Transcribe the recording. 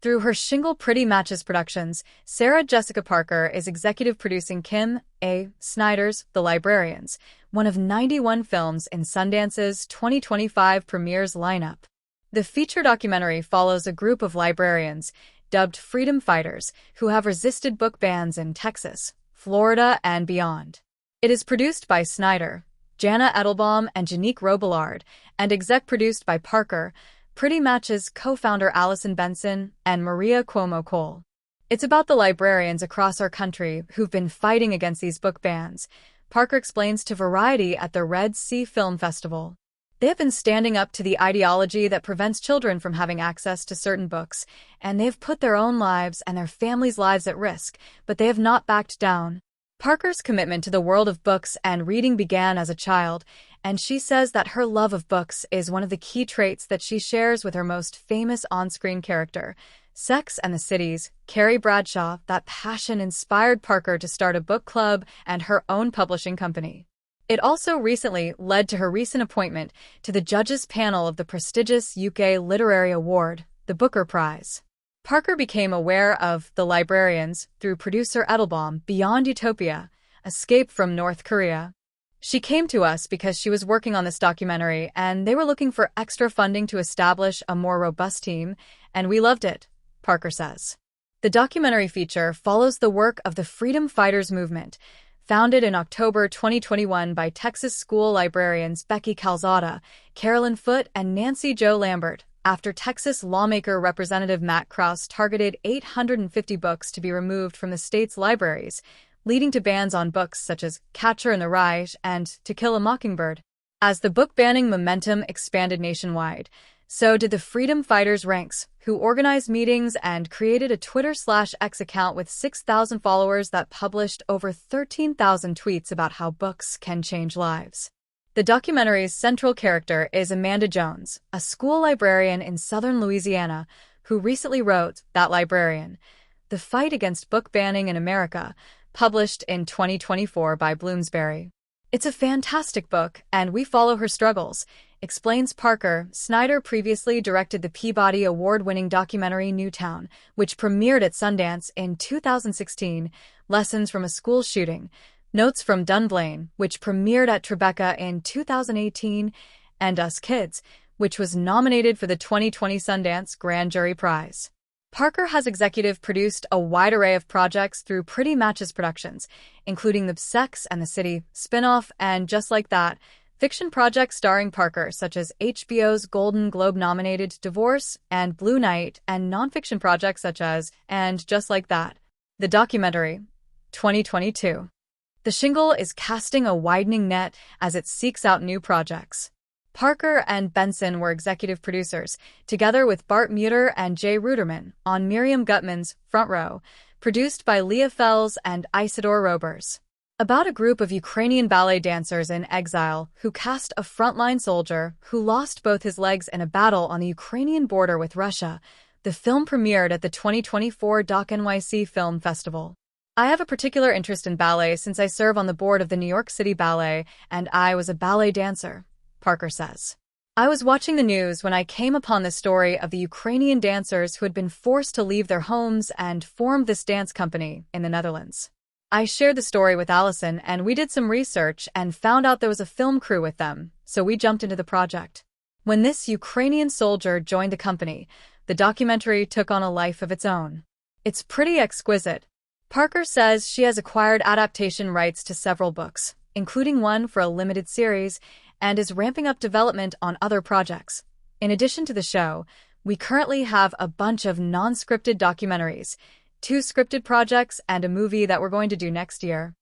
Through her shingle Pretty Matches Productions, Sarah Jessica Parker is executive producing Kim A. Snyder's The Librarians, one of 91 films in Sundance's 2025 premieres lineup. The feature documentary follows a group of librarians, dubbed freedom fighters, who have resisted book bans in Texas, Florida, and beyond. It is produced by Snyder, Jana Edelbaum, and Janique Robillard, and exec-produced by Parker, Pretty Matches co-founder Allison Benson, and Maria Cuomo Cole. It's about the librarians across our country who've been fighting against these book bans, Parker explains to Variety at the Red Sea Film Festival. They have been standing up to the ideology that prevents children from having access to certain books, and they have put their own lives and their families' lives at risk, but they have not backed down. Parker's commitment to the world of books and reading began as a child, and she says that her love of books is one of the key traits that she shares with her most famous on-screen character, Sex and the City's Carrie Bradshaw. That passion inspired Parker to start a book club and her own publishing company. It also recently led to her recent appointment to the judges panel of the prestigious UK Literary Award, the Booker Prize. Parker became aware of The Librarians through producer Edelbaum Beyond Utopia, Escape from North Korea. She came to us because she was working on this documentary and they were looking for extra funding to establish a more robust team, and we loved it, Parker says. The documentary feature follows the work of the Freedom Fighters movement, founded in October 2021 by Texas school librarians Becky Calzada, Carolyn Foote, and Nancy Jo Lambert, after Texas lawmaker Representative Matt Krause targeted 850 books to be removed from the state's libraries, leading to bans on books such as Catcher in the Rye and To Kill a Mockingbird. As the book banning momentum expanded nationwide, so did the Freedom Fighters ranks, who organized meetings and created a Twitter/X account with 6,000 followers that published over 13,000 tweets about how books can change lives. The documentary's central character is Amanda Jones, a school librarian in southern Louisiana, who recently wrote That Librarian, The Fight Against Book Banning in America, published in 2024 by Bloomsbury. It's a fantastic book, and we follow her struggles, explains Parker. Snyder previously directed the Peabody Award-winning documentary Newtown, which premiered at Sundance in 2016, Lessons from a School Shooting, Notes from Dunblane, which premiered at Tribeca in 2018, and Us Kids, which was nominated for the 2020 Sundance Grand Jury Prize. Parker has executive produced a wide array of projects through Pretty Matches Productions, including the Sex and the City spin-off and Just Like That, fiction projects starring Parker such as HBO's Golden Globe-nominated Divorce and Blue Night, and nonfiction projects such as And Just Like That. The documentary, 2022. The Shingle is casting a widening net as it seeks out new projects. Parker and Benson were executive producers, together with Bart Muter and Jay Ruderman, on Miriam Gutman's Front Row, produced by Leah Fells and Isidore Robers. About a group of Ukrainian ballet dancers in exile who cast a frontline soldier who lost both his legs in a battle on the Ukrainian border with Russia, the film premiered at the 2024 Doc NYC Film Festival. I have a particular interest in ballet since I serve on the board of the New York City Ballet, and I was a ballet dancer, Parker says. I was watching the news when I came upon the story of the Ukrainian dancers who had been forced to leave their homes and formed this dance company in the Netherlands. I shared the story with Allison and we did some research and found out there was a film crew with them, so we jumped into the project. When this Ukrainian soldier joined the company, the documentary took on a life of its own. It's pretty exquisite. Parker says she has acquired adaptation rights to several books, including one for a limited series, and is ramping up development on other projects. In addition to the show, we currently have a bunch of non-scripted documentaries, 2 scripted projects, and a movie that we're going to do next year.